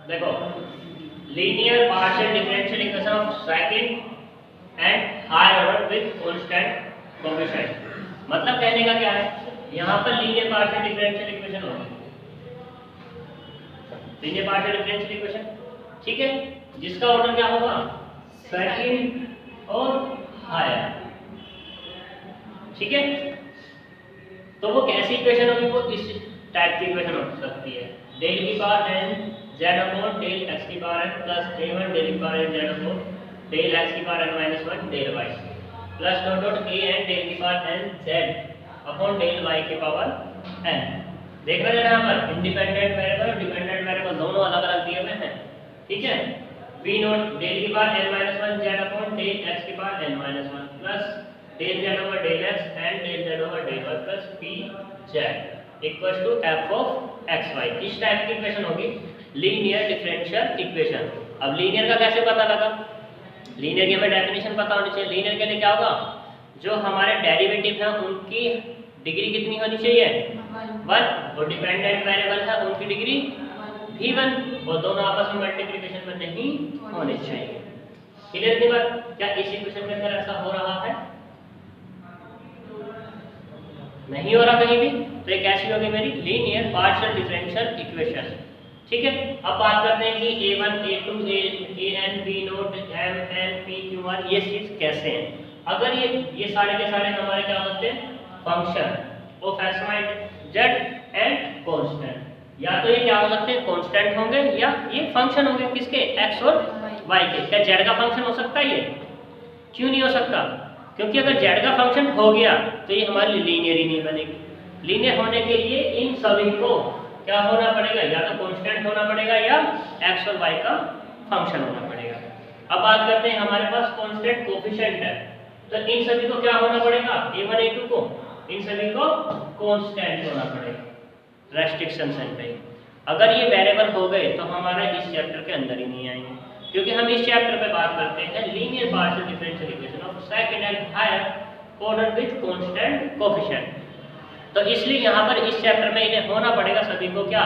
देखो, linear partial differential equation of second and higher order with constant coefficient. मतलब कहने का क्या है, यहाँ पर लीनियर पार्शियल डिफरेंशियल इक्वेशन होगी, लीनियर पार्शियल डिफरेंशियल इक्वेशन, ठीक है, जिसका ऑर्डर क्या होगा, सेकंड और हायर, ठीक है। तो वो कैसी इक्वेशन होगी, वो इस टाइप की इक्वेशन हो सकती है, डेल की power n z upon del x की power n plus a1 del की power n z upon del x की power n minus 1 del y plus dot dot a n del की power n z upon del y की power n। देखना जरा यहाँ पर independent variable और dependent variable दोनों अलग अलग दिए हुए हैं, ठीक है। v नॉट डेल की power n minus 1 z upon del x की power n minus 1 plus del z over del x and del z over del y plus p z equals to f of x y। इस type की equation होगी linear differential equation. अब linear का कैसे पता लगा, linear की हमें डेफिनेशन पता होनी चाहिए। लीनियर के लिए क्या होगा, जो हमारे डेरिवेटिव हैं उनकी डिग्री कितनी होनी चाहिए, 1, और डिपेंडेंट वेरिएबल है उनकी डिग्री भी 1, और दोनों आपस में मल्टीप्लिकेशन में नहीं होने चाहिए। क्लियर की बात? क्या इस इक्वेशन के अंदर ऐसा हो रहा है, नहीं हो रहा कहीं भी, तो ये कैसी होगी मेरी लीनियर पार्शियल डिफरेंशियल इक्वेशन, ठीक है। अब बात करते हैं कि a1 a2 an b note m n p q r ये चीज कैसे हैं। अगर ये सारे के सारे हमारे क्या होते हैं, function of x y z and constant, या तो ये क्या हो सकते हैं, कांस्टेंट होंगे या ये फंक्शन होंगे, किसके, x और y के। क्या z का फंक्शन हो सकता है ये, क्यों नहीं हो सकता, क्योंकि अगर z का फंक्शन हो गया तो ये हमारे लिए लीनियर ही नहीं बनेगी। लीनियर होने के लिए इन सभी को क्या होना पड़ेगा, या तो कांस्टेंट होना पड़ेगा या x और y का फंक्शन होना पड़ेगा। अब बात करते हैं, हमारे पास कांस्टेंट कोएफिशिएंट है, तो इन सभी को क्या होना पड़ेगा, a1 a2 को, इन सभी को कांस्टेंट होना पड़ेगा रेस्ट्रिक्शन साइन पे। अगर ये वेरिएबल हो गए तो हमारा इस चैप्टर के अंदर ही नहीं आएंगे, क्योंकि हम इस चैप्टर पे बात करते हैं linear partial differential equation of second and higher order with constant coefficient. तो इसलिए यहाँ पर इस चैप्टर में इन्हें होना पड़ेगा सभी को क्या,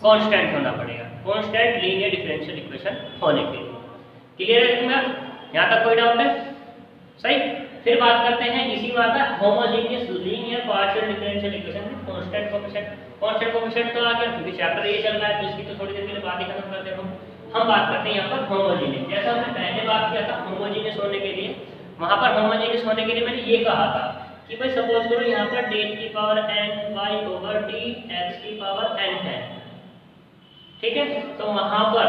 कांस्टेंट होना पड़ेगा, कांस्टेंट लीनियर डिफरेंशियल इक्वेशन होने के लिए। क्लियर है तुम्हें, यहाँ तक कोई डाउट है, सही। फिर बात करते हैं, इसी में आता है homogeneous linear partial differential equation with constant coefficient. Constant coefficient तो आ गया, क्योंकि चैप्टर ये चल रहा है तो इसकी तो थोड़ी देर के लिए बात ही खत्म कर देता हूं। हम बात करते हैं यहाँ पर होमोजेनियस। जैसा हमने पहले बात किया था होमोजेनियस होने के लिए, वहां पर होमोजेनियस होने के लिए मैंने ये कहा था कि भाई सपोज करो यहाँ पर डेल की power n y over d x की पावर n है, ठीक है। तो वहां पर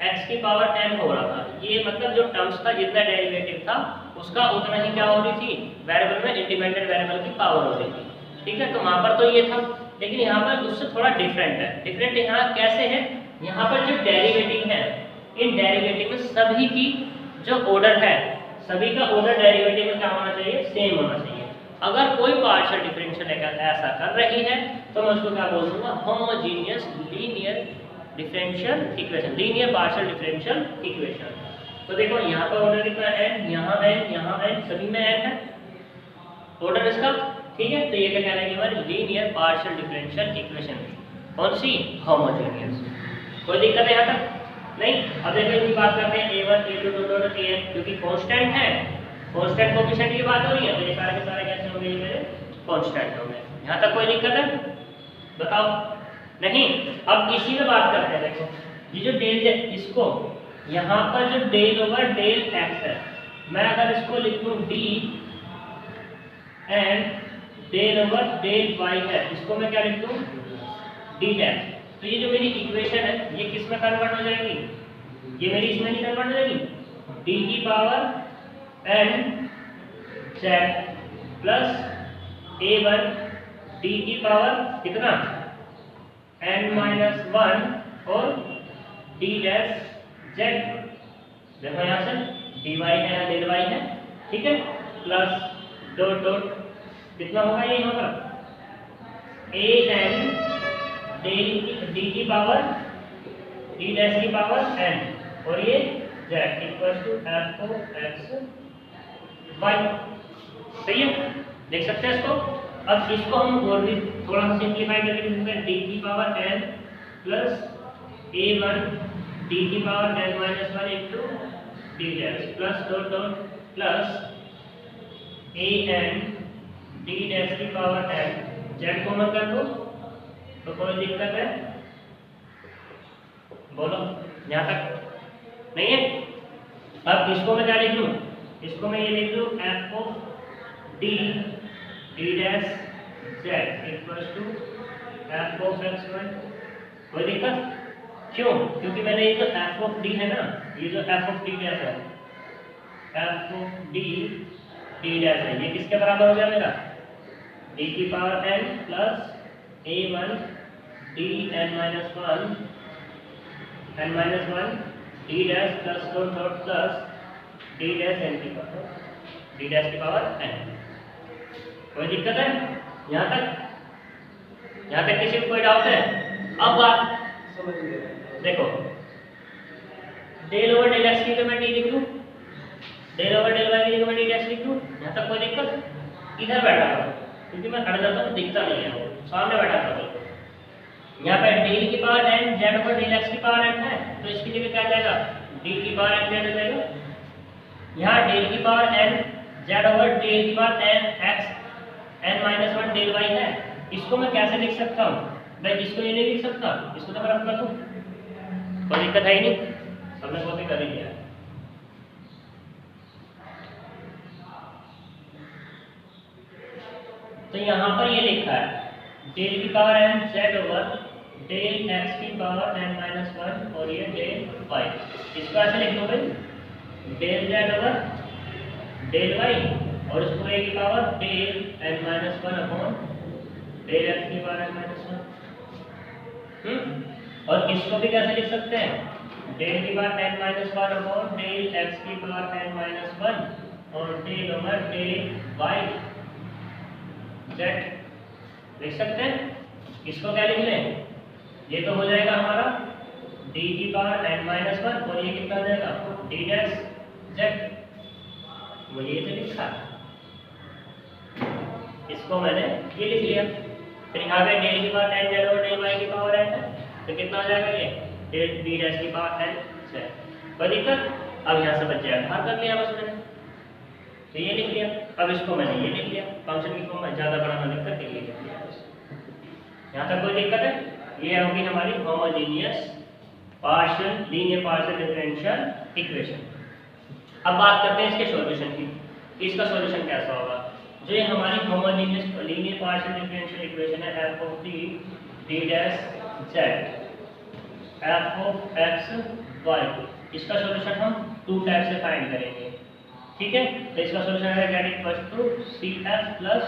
x की पावर n हो रहा था, ये मतलब जो टर्म्स का जितना डेरिवेटिव था उसका उतना ही क्या हो रही थी, वेरिएबल में इंडिपेंडेंट वेरिएबल की पावर हो रही थी, ठीक है। तो वहां पर तो ये था, लेकिन यहाँ पर उससे थोड़ा डिफरेंट है। डिफरेंट यहाँ कैसे है, यहाँ पर जो डेरिवेटिव है, इन डेरिवेटिव में सभी की जो ऑर्डर है, सभी का ऑर्डर डेरिवेटिव में क्या होना चाहिए, सेम होना चाहिए। अगर कोई पार्शियल डिफरेंशियल ऐसा कर रही है तो मैं उसको क्या बोल दूंगा, homogeneous linear differential equation, linear partial differential equation. तो देखो यहाँ पर ऑर्डर कितना है, यहाँ है, यहाँ है, सभी में n है ऑर्डर इसका, ठीक है। तो ये क्या कहलाएगी हमारी लीनियर पार्शियल डिफरेंशियल इक्वेशन, कौन सी, होमोजेनियस। कोई दिक्कत है यहाँ तक नहीं। अब देखो इसकी बात करते हैं a1 a2 an, क्योंकि कांस्टेंट है, कांस्टेंट कोएफिशिएंट की बात हो रही है, तो ये सारे के सारे कैसे होंगे, मेरे कांस्टेंट होंगे। यहाँ तक कोई दिक्कत है, बताओ नहीं। अब इसी में बात करते हैं, देखो ये जो डेल है, इसको यहाँ पर जो डेल ओवर डेल x है, मैं अगर इसको लिख दूं d and del over del y है, इसको मैं क्या लिख दूं, d डैश। तो ये जो मेरी इक्वेशन है ये किस में कन्वर्ट हो जाएगी, ये मेरी इसमें नहीं कन्वर्ट हो जाएगी, d की power n z plus a1 d की पावर कितना, n माइनस 1 और d डैश z। देखो यहाँ से dy है, डेल y है, ठीक है, प्लस डॉट डॉट कितना होगा ये यहाँ पर, an d की पावर d डैश की पावर n, और ये z equal to f of x y। सही है, देख सकते हैं इसको। अब इसको हम और भी थोड़ा सा सिंप्लीफाई करके लिख सकते हैं, d की power n plus a1 D की power n minus one into D dash plus dot dot plus A N D dash की पावर n, जेड कॉमन कर दो तो कोई दिक्कत है? बोलो, यहाँ तक नहीं है? अब इसको मैं क्या लिख लूँ? इसको मैं ये लिख लूँ f of D D dash z equals to f of x y. कोई दिक्कत? क्यों? क्योंकि मैंने ये जो एफ ऑफ डी है ना, ये जो एफ ऑफ डी डैश है, F of D D dash है, ये किसके बराबर हो गया मेरा? डी की power n plus A one D N minus one n minus one D dash plus dot dot plus D dash n की पावर डी डैश की पावर n। कोई दिक्कत है यहाँ तक? यहाँ तक किसी को कोई डाउट है? अब बात देखो, डेल ओवर डेल एक्स की मैं डी लिख लूँ, डेल ओवर डेल वाई की जगह मैं डी डैश लिख लूँ। यहाँ तक कोई दिक्कत? इधर बैठा हूँ क्योंकि मैं खड़ा जाता हूँ दिखता नहीं है, वो सामने बैठा था। यहाँ पे डेल की power n Z over del x की पावर n है, तो इसकी जगह क्या जाएगा? डी की पावर n जेड हो जाएगा। यहाँ डेल की power n Z over del की power n X n minus one del Y है, इसको मैं कैसे लिख सकता हूँ? भाई इसको ये नहीं लिख सकता, इसको तो बराबर कर दूँ, कोई दिक्कत है ही नहीं, सबने कॉपी कर ही लिया। तो यहाँ पर ये लिखा है डेल की power n Z over del x की पावर n माइनस वन और ये डेल वाई। इसको ऐसे लिख दो भाई, del z over del y और इस पूरे की power del n minus one upon del x की पावर n माइनस वन। और इसको भी कैसे लिख सकते हैं? डेल की power n minus one upon del x की पावर n माइनस वन और del over del Y Z लिख सकते हैं। इसको क्या लिख लें? ये तो हो जाएगा हमारा डी की पावर n माइनस वन और ये कितना हो जाएगा? D dash Z. मुझे ये तो लिखा, इसको मैंने ये लिख लिया। फिर यहाँ पे डेल की पावर n जेड और डेल वाई की पावर n है, तो कितना हो जाएगा ये? डेल डी डैश की पावर n जेड। कोई दिक्कत? अब यहाँ से बच जाएगा, बाहर कर लिया बस मैंने, तो ये लिख लिया। अब इसको मैंने ये लिख लिया, फंक्शन की फॉर्म में ज़्यादा बड़ा ना लिख करके ये लिख लिया। यहाँ तक कोई दिक्कत है? ये होगी हमारी homogeneous partial linear partial differential equation. अब बात करते हैं इसके सॉल्यूशन की। इसका सॉल्यूशन कैसा होगा? जो ये हमारी homogeneous linear partial differential equation है F of D D dash Z F of x Y, इसका सॉल्यूशन हम टू टाइप से फाइंड करेंगे। ठीक है, तो इसका सॉल्यूशन है Z equal to C F plus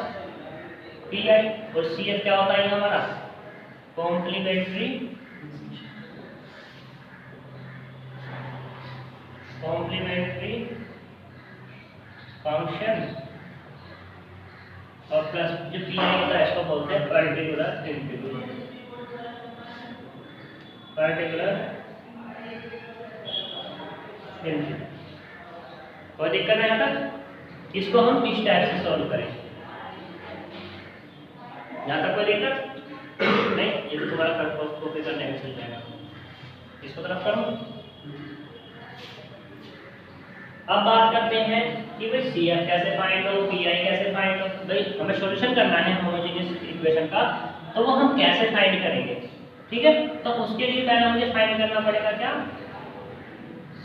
P I, और सी एफ क्या होता है हमारा? कॉम्प्लीमेंट्री फंक्शन और प्लस जो पी आई होता है इसको बोलते हैं पर्टिकुलर इंटीग्रल। कोई दिक्कत है यहाँ तक? इसको हम किस टाइप से सॉल्व करें? यहाँ तक कोई दिक्कत नहीं? ये तो तुम्हारा कॉपी करने में चल जाएगा, इसको तरफ करो। अब बात करते हैं कि भाई सी एफ कैसे फाइंड हो, पी आई कैसे फाइंड हो। भाई हमें सॉल्यूशन करना है होमोजेनियस इक्वेशन का, तो वो हम कैसे फाइंड करेंगे? ठीक है, तो उसके लिए पहले मुझे फाइंड करना पड़ेगा क्या?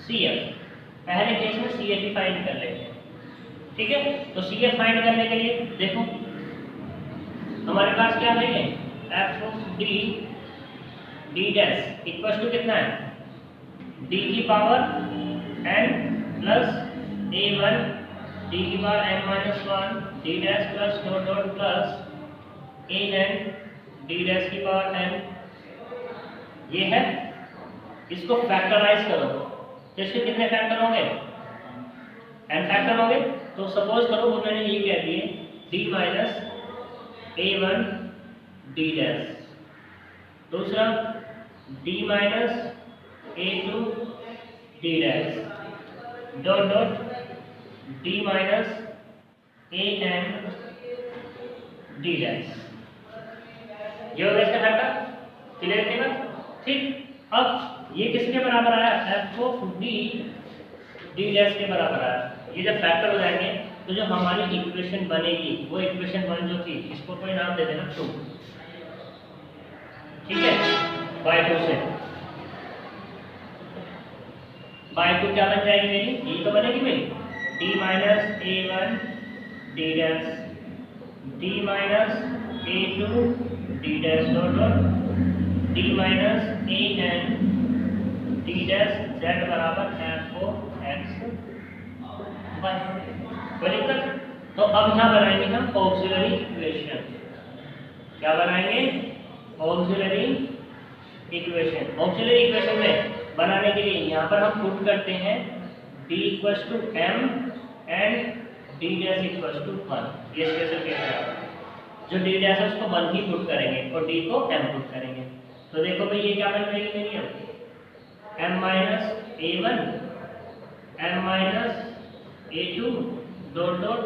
C F. पहले केस में सी एफ ही फाइंड कर लेंगे। ठीक है, तो सी एफ फाइंड करने के लिए देखो हमारे पास क्या है, F of D D dash equal to कितना है? डी की power n plus A one D की power n minus one D dash plus dot dot plus A N D dash की पावर n। ये है, इसको फैक्टराइज करो तो इसके कितने फैक्टर होंगे? n फैक्टर होंगे। तो सपोज करो वो मैंने ये कह दिए d माइनस ए वन डी डैश, दूसरा d minus A two d dash dot dot d minus A N D dash. ये हो गया इसका फैक्टर। क्लियर है ना? ठीक, अब ये किसके बराबर आया, F of D D dash के बराबर आया। ये जब फैक्टर हो जाएंगे तो जो हमारी इक्वेशन बनेगी वो इक्वेशन 1 जो थी, इसको कोई नाम दे देना 2, ठीक है, बाय 2 से बाय 2 क्या बन जाएगी मेरी, ये तो बनेगी मेरी d minus A one D dash d minus A two d dash dot dot d minus A N D dash z बराबर एफ ओ एक्स वाई। कोई दिक्कत? तो अब यहाँ बनाएंगे हम ऑक्सिलरी इक्वेशन। क्या बनाएंगे, ऑक्सिलरी इक्वेशन। ऑक्सिलरी इक्वेशन में बनाने के लिए यहाँ पर हम पुट करते हैं d equals to m and d dash equals to 1। ये स्पेशल केस है, जो d डैश है उसको 1 ही पुट करेंगे और d को m पुट करेंगे। तो देखो भाई ये क्या बन जाएगी मेरी, m माइनस ए वन m माइनस ए two dot dot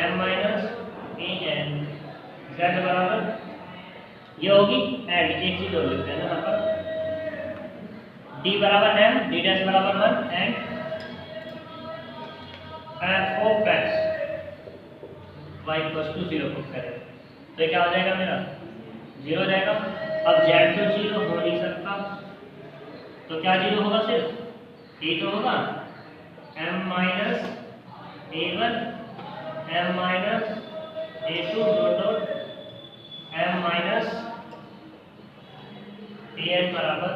m minus ए एन जेड बराबर, ये होगी एंड एक चीज और लिखते हैं ना यहाँ पर, d बराबर m d डैश बराबर 1 and f of x y equals to 0 put करें तो क्या हो जाएगा मेरा, 0 हो जाएगा। अब z तो 0 हो नहीं सकता, तो क्या 0 होगा, सिर्फ a तो होगा m माइनस ए वन m माइनस ए two dot dot m minus ए एन बराबर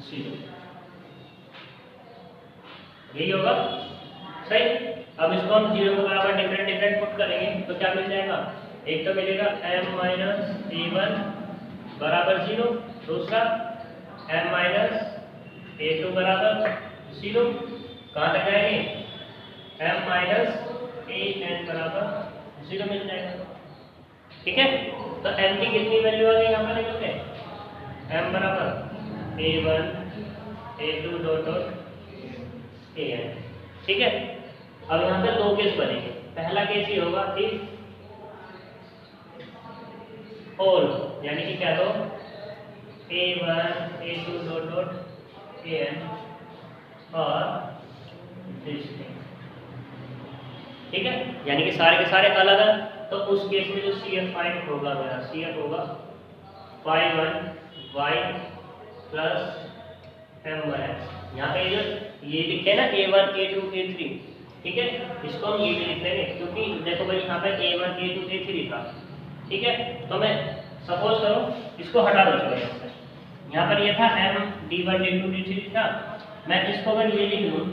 0, यही होगा सही। अब इसको हम 0 के बराबर डिफरेंट पुट करेंगे तो क्या मिल जाएगा, एक तो मिलेगा m माइनस ए वन बराबर 0, दूसरा m माइनस ए टू बराबर 0, कहाँ तक जाएंगे m माइनस ए एन बराबर 0 मिल जाएगा, ठीक है। तो m की कितनी वैल्यू आ गई यहाँ पर लिखोगे, m बराबर A one A two dot dot A N, ठीक है। अब यहाँ पे 2 केस बनेंगे। पहला केस ये होगा इफ ऑल, यानी कि क्या दो A one A two dot dot A N और दिस थिंग, ठीक है, यानी कि सारे के सारे अलग है। तो उस केस में जो सी एफ फाइंड होगा मेरा, सी एफ होगा phi one Y plus M one X. यहाँ पे जो ये लिखे ना A one A two A three, ठीक है, इसको हम ये भी लिख देंगे क्योंकि देखो भाई यहाँ पे A one A two A three था, ठीक है। तो मैं सपोज करो इसको हटा दो, चलो यहाँ पर ये था m d one d two d three था, मैं इसको अगर ये लिख लूँ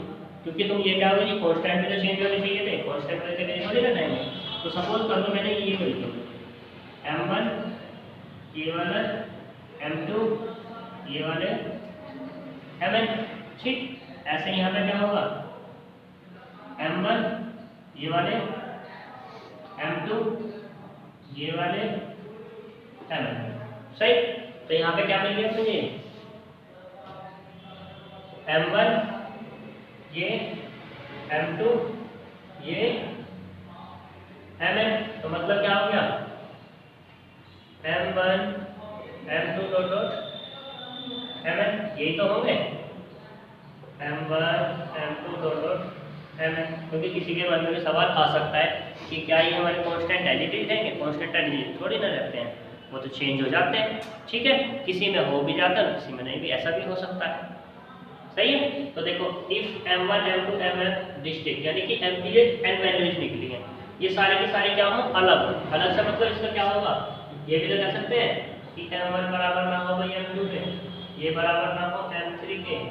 क्योंकि तुम ये क्या होगी कॉन्स्टेंट में तो चेंज होने चाहिए थे, कॉन्स्टेंट में चेंज थोड़ी करना है। तो सपोज कर लो मैंने ये लिख दिया एम वन ये वाला एम टू ये वाले एम एन, ठीक। ऐसे यहाँ पे क्या होगा m1 ये वाले m2 ये वाले mn, सही। तो यहाँ पे क्या मिल गया मुझे, m1 ये m2 ये mn, तो मतलब क्या हो गया m1 m2 dot dot mn, यही तो होंगे m1 m2 dot dot mn, क्योंकि किसी के मन में भी सवाल आ सकता है कि क्या ये हमारे कांस्टेंट एडिटिव हैं, कांस्टेंट एडिटिव थोड़ी ना रहते हैं, वो तो चेंज हो जाते हैं, ठीक है। किसी में हो भी जाता है, किसी में नहीं भी, ऐसा भी हो सकता है, सही है। तो देखो if m1 m2 mn distinct, यानी कि m की n वैल्यूज निकली हैं, ये सारे के सारे क्या हो अलग, अलग से मतलब इसका क्या होगा, ये भी तो कह सकते हैं कि m1 बराबर ना हो भाई m2 के, ये बराबर ना हो m3 के,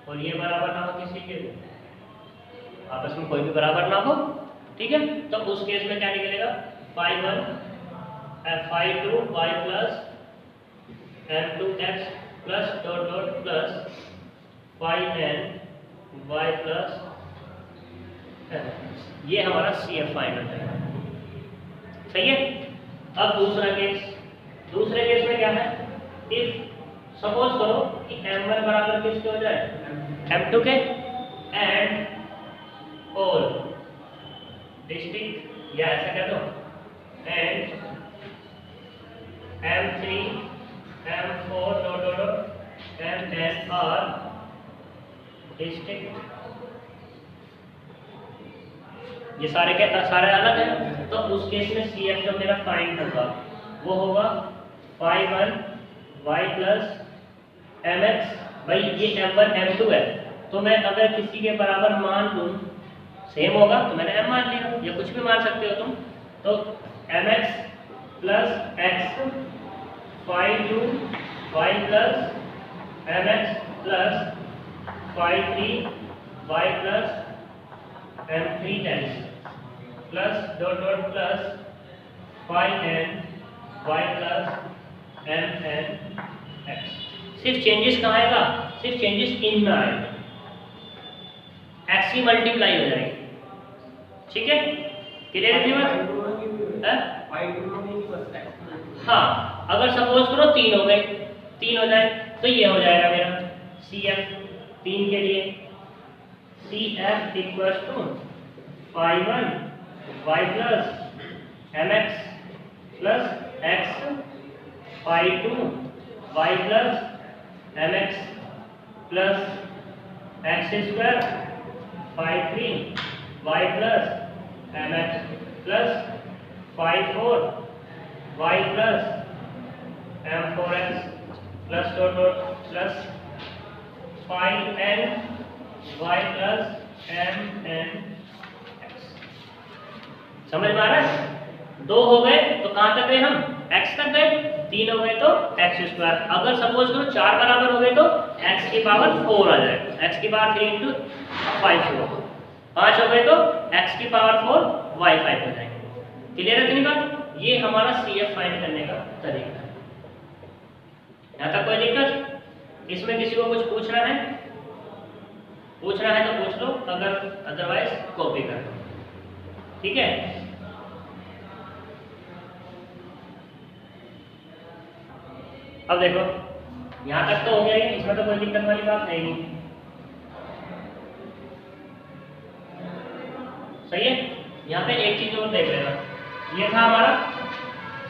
और ये बराबर ना हो किसी के, आपस में कोई भी बराबर ना हो, ठीक है। तो उस केस में क्या निकलेगा phi one phi two y plus m2 x plus dot dot plus phi n y plus, ये हमारा सी एफ फाइनल है, सही है। अब दूसरे केस में क्या है, इफ सपोज करो कि m1 बराबर किसके हो जाए m2 के एंड और डिस्टिंक्ट, या ऐसा कह दो and m3 m4 dot dot m n r district, ये सारे के सारे अलग हैं, तो उस केस में सी एफ जो मेरा फाइंड होगा वो होगा phi one Y plus m x. भाई ये एम वन एम टू है, तो मैं अगर किसी के बराबर मान लूँ सेम होगा तो मैंने एम मान लिया, या कुछ भी मान सकते हो तुम। तो m x plus x phi two y plus m x plus phi three y plus m three tens plus dot dot plus phi n y plus m n x. सिर्फ चेंजेस कहाँ आएगा, सिर्फ चेंजेस इन में आएगा, x की multiply हो जाएगी। ठीक है, क्लियर थी बात? हाँ, अगर सपोज करो 3 हो गए, 3 हो जाए तो ये हो जाएगा मेरा सी एफ 3 के लिए c f equal to phi one Y plus m x plus x phi two y plus m x plus x square phi three y plus m x plus phi four y plus m four x plus dot dot plus phi n y plus m n x. समझ में आ रहा है? 2 हो गए तो कहाँ तक गए हम, x तक गए। 3 हो गए तो एक्स स्क्वायर। अगर सपोज करो 4 बराबर हो गए तो x की पावर 4 आ जाएगा, x की पावर 3 इंटू 5 होगा। 5 हो गए तो x की पावर 4 y 5 हो जाएंगे। क्लियर है इतनी बात? ये हमारा CF फाइंड करने का तरीका है। यहाँ तक कोई दिक्कत? इसमें किसी को कुछ पूछना है? पूछना है तो पूछ लो, अगर अदरवाइज कॉपी कर लो। ठीक है, अब देखो यहाँ तक तो हो गया, इसमें तो कोई दिक्कत वाली बात है नहीं। सही है, यहाँ पे एक चीज और देख लेना, ये था हमारा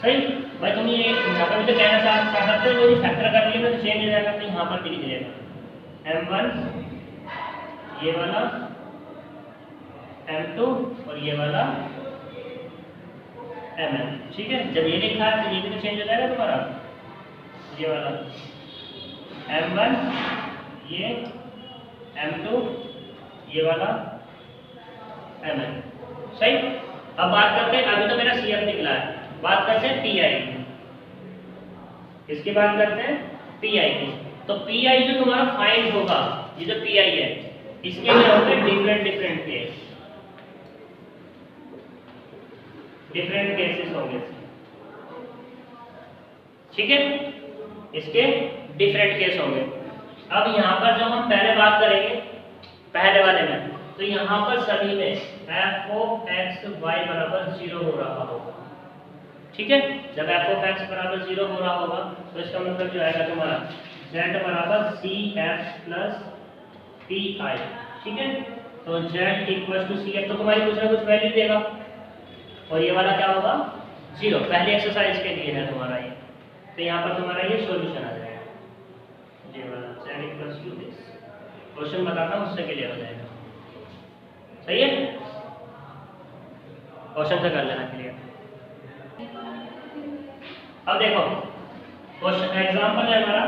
सही। भाई तुम ये यहाँ पे मुझे कहना चाह सकते हो, जो फैक्टर कर लिया तो चेंज हो जाएगा, तो यहाँ पर लिख देगा m1 ये वाला m2 और ये वाला mn। ठीक है, जब ये लिखा है तो ये भी तो चेंज हो जाएगा तुम्हारा, ये वाला m1 ये m2 ये वाला mn। सही। अब बात करते हैं, अभी तो मेरा CF निकला है, बात करते हैं PI की। इसकी बात करते हैं PI की। तो PI जो तुम्हारा फाइंड होगा, ये जो PI है, इसके लिए होंगे डिफरेंट केस, डिफरेंट केसेस होंगे। ठीक है, इसके डिफरेंट केस होंगे। अब यहाँ पर जो हम पहले बात करेंगे पहले वाले में, तो यहाँ पर सभी में f of x y बराबर 0 हो रहा होगा। ठीक है, जब f of x बराबर 0 हो रहा होगा तो इसका मतलब जो आएगा तुम्हारा z बराबर CF प्लस PI। ठीक है, तो z इक्वल टू CF, तो तुम्हारी कुछ ना कुछ वैल्यू देगा, और ये वाला क्या होगा 0। पहली एक्सरसाइज के लिए है तुम्हारा ये, तो यहाँ पर तुम्हारा ये सॉल्यूशन आ जाएगा, ये वाला z equal to this. Question बताता हूँ, उससे क्लियर हो जाएगा। सही है, क्वेश्चन से कर लेना क्लियर। अब देखो क्वेश्चन एग्जांपल है हमारा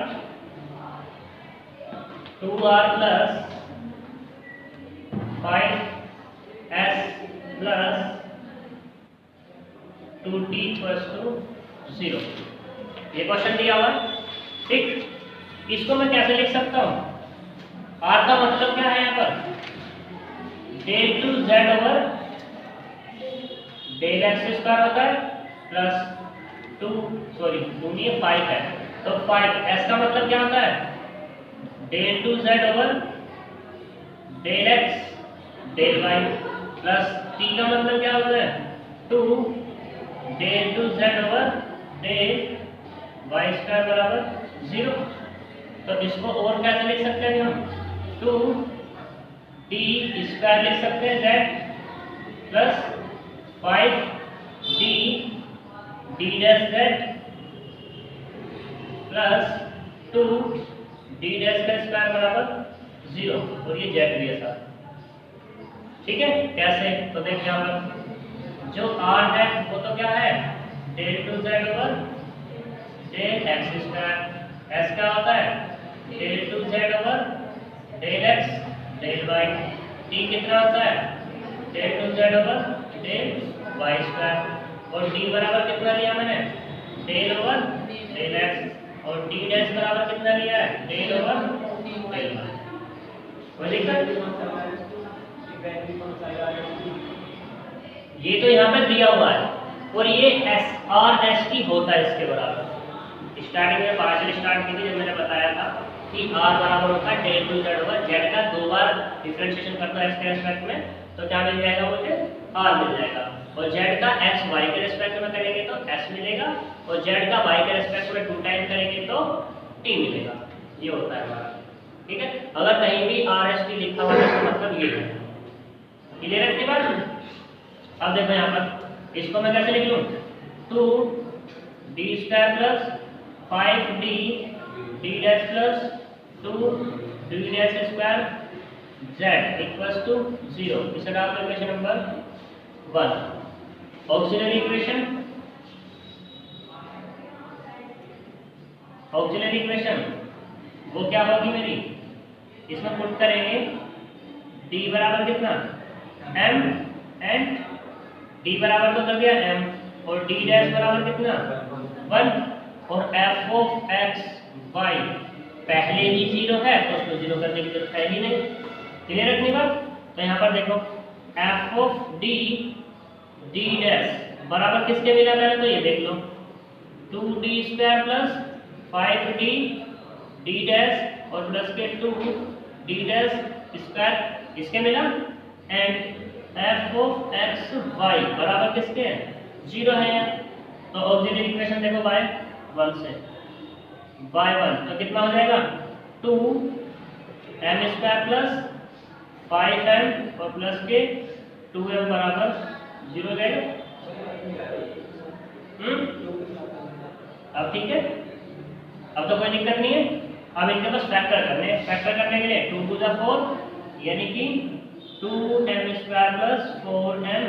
2r plus 5s plus 2t equals to 0। ये क्वेश्चन दिया हुआ है। ठीक, इसको मैं कैसे लिख सकता हूँ? r का मतलब क्या है यहाँ पर, del two z over del x square होता है प्लस 2 नहीं 5 है, तो 5 s का मतलब क्या होता है, del two z over del x del y plus t का मतलब क्या होता है 2 del two z over del y square बराबर 0। तो इसको और कैसे लिख सकते हैं हम, 2 d स्क्वायर लिख सकते हैं z plus 5 d d dash z plus 2 D dash का स्क्वायर बराबर 0 और ये जेड भी है साथ। ठीक है, कैसे? तो देखिए यहाँ पर जो r है वो तो क्या है del two z over del x square. s क्या होता है del two z over del x del y. t कितना होता है del two z over del y square. और d बराबर कितना लिया मैंने डेल ओवर डेल एक्स। और d डैश बराबर कितना लिया है डेल ओवर डेल वाई। कोई दिक्कत? ये तो यहाँ पे दिया हुआ है और ये एस आर एस टी होता है इसके बराबर। स्टार्टिंग में पार्शियल स्टार्ट की थी जब मैंने बताया था कि r बराबर होता है del two z over z का 2 बार डिफरेंशिएशन करता है इसके रिस्पेक्ट में, तो क्या मिल जाएगा मुझे r मिल जाएगा। और z का x y के रिस्पेक्ट में करेंगे तो s मिलेगा और z का y के रिस्पेक्ट में 2 टाइम करेंगे तो t मिलेगा। ये होता है हमारा। ठीक है, अगर कहीं भी r s t लिखा हुआ है तो मतलब ये है। क्लियर है बात? अब देखो यहाँ पर इसको मैं कैसे लिख लूँ 2d square plus 5d d dash plus 2d dash square z equals to 0। इसे डाल दो इक्वेशन नंबर 1। ऑक्सिलरी इक्वेशन वो क्या होगी मेरी, इसमें पुट करेंगे d बराबर कितना m एंड d बराबर तो कर दिया m और d डैश बराबर कितना 1 और f ऑफ x y पहले ही 0 है तो उसको 0 करने की जरूरत है ही नहीं। क्लियर है इतनी बात? तो यहाँ पर देखो f of d d dash बराबर किसके मिला पहले तो ये देख लो 2d square plus 5d d dash और प्लस के 2d डैश स्क्वायर इसके मिला and f of x y बराबर किसके 0 है। तो ऑक्सिलरी इक्वेशन देखो बाय 1 से बाय 1 तो कितना हो जाएगा 2m स्क्वायर प्लस 5m और प्लस के 2m बराबर 0 जाएगा। अब ठीक है, अब तो कोई दिक्कत नहीं है। अब इनके पास फैक्टर करने हैं। फैक्टर करने के लिए 2 to the 4 यानी कि 2m square plus 4m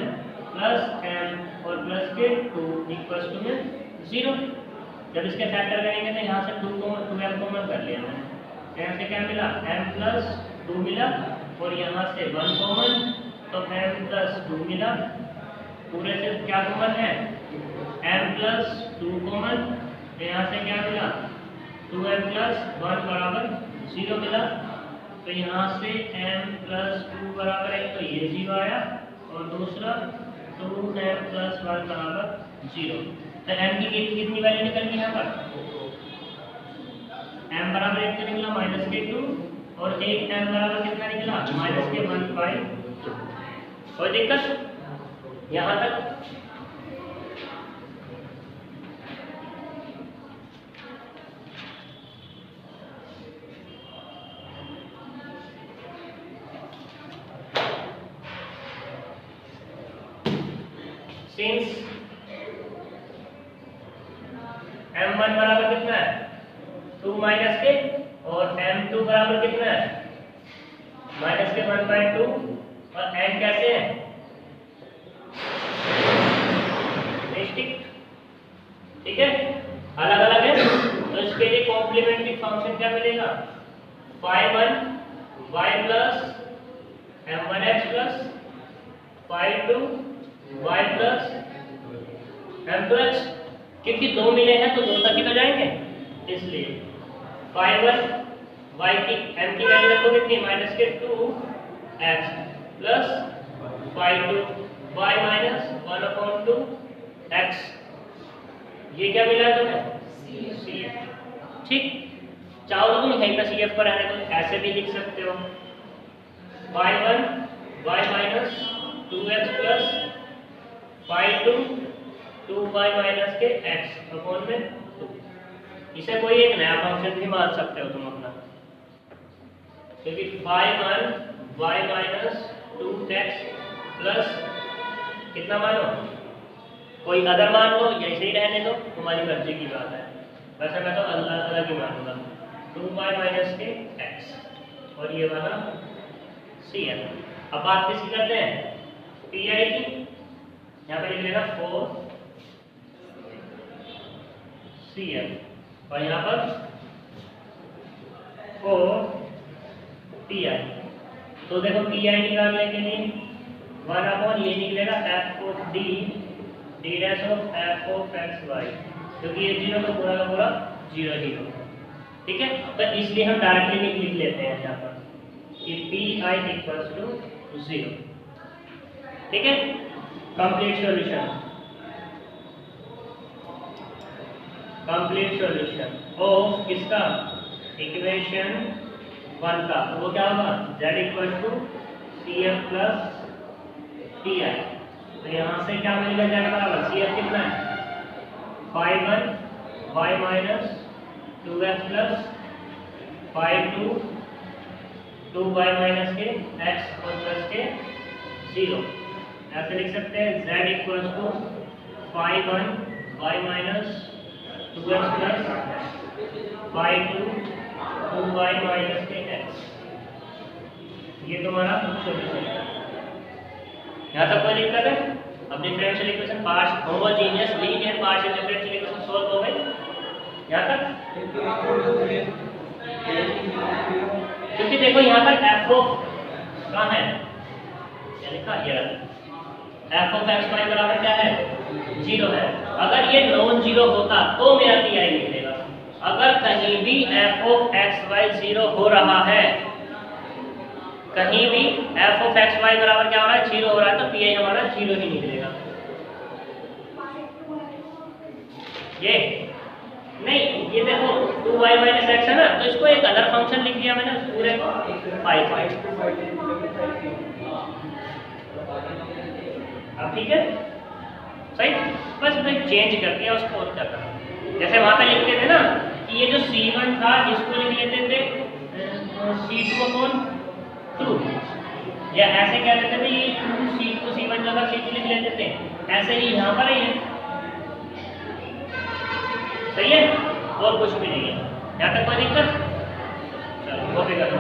plus m और प्लस के 2 इक्वल्स टू में 0। जब इसके फैक्टर करेंगे तो यहाँ से 2m कॉमन कर लिया मैंने, यहाँ से क्या मिला m प्लस 2 मिला और यहाँ से 1 कॉमन तो m प्लस 2 मिला। पूरे से क्या कॉमन है m प्लस 2 कॉमन तो यहाँ से क्या मिला 2m प्लस 1 बराबर 0 मिला। तो यहाँ से m प्लस 2 बराबर 1 तो ये 0 आया और दूसरा 2m प्लस 1 बराबर 0। तो m की कितनी वैल्यू निकलनी है यहाँ पर m बराबर 1 निकला माइनस के 2 और 1m बराबर कितना निकला माइनस के 1/2। कोई दिक्कत यहाँ तक? सिंस m1 बराबर कितना है 2 माइनस के और m2 बराबर कितना है माइनस के 1/2 और n कैसे है ठीक है अलग अलग है। तो इसके लिए कॉम्प्लीमेंट्री फंक्शन क्या मिलेगा 5(1) y plus m1x plus 5(2) y plus m2x, क्योंकि 2 मिले हैं तो 2 तक ही तो जाएंगे इसलिए 5(1) y की m की वैल्यू रखो कितनी माइनस के 2x plus 5(2) y minus 1/2 x। ये क्या मिला तुम्हें CF। ठीक, चाहो तो तुम यहीं पर CF पर रहने तो ऐसे भी लिख सकते हो 5(1) y minus 2x plus 5(2) 2y minus k x upon में 2। इसे कोई एक नया फंक्शन भी मान सकते हो तुम अपना, क्योंकि 5(1) y माइनस 2x प्लस कितना मानो कोई अदर मान लो या इसे ही रहने दो, तुम्हारी मर्जी की बात है। वैसे मैं तो अलग ही मानूंगा। 2y माइनस के x और ये वाला cn। अब बात किसकी करते हैं, pi की। यहाँ पे लिख लेना 4cn और यहाँ पर 4pi। तो देखो pi निकालने के लिए 1 ये निकलेगा f of d dash of f of xy, क्योंकि ये 0 तो पूरा का पूरा 0 0। ठीक है, तो इसलिए हम डायरेक्टली लिख लेते हैं यहाँ पर कि pi इक्वल्स टू 0। ठीक है, कंप्लीट सॉल्यूशन ऑफ किसका, इक्वेशन 1 का। तो वो क्या होगा, z equals to cf plus pi। तो यहाँ से क्या मिलेगा, z बराबर cf कितना है 5 y minus 2x plus 5 2y minus k x और प्लस के 0। ऐसे लिख सकते हैं z equals to 5 y minus 2x plus 5 2y minus k x। ये तुम्हारा सॉल्यूशन है। यहाँ तक कोई दिक्कत है? अब differential equation homogeneous linear partial differential equation solve हो गई यहाँ तक। क्योंकि देखो यहाँ पर f ऑफ कहाँ है, क्या लिखा, ये f ऑफ xy बराबर क्या है 0 है। अगर ये नॉन जीरो होता तो मेरा pi निकलेगा। अगर कहीं भी f ऑफ xy 0 हो रहा है, कहीं भी f ऑफ xy बराबर क्या हो रहा है 0 हो रहा है, तो pi हमारा 0 ही निकलेगा। ये नहीं, ये देखो 2y माइनस x है ना, तो इसको एक अदर फंक्शन लिख दिया मैंने उस पूरे को पाई। अब ठीक है, सही, बस मैं चेंज करके उसको और क्या करना। जैसे वहां पे लिखते थे ना कि ये जो c1 था इसको लिख लेते थे c2/2, या ऐसे क्या लेते थे ये c1 जो था c2 लिख लेते थे, ऐसे ही यहाँ पर ही है। सही है, और कुछ भी नहीं है। यहाँ तक कोई दिक्कत, चलो वो भी करो।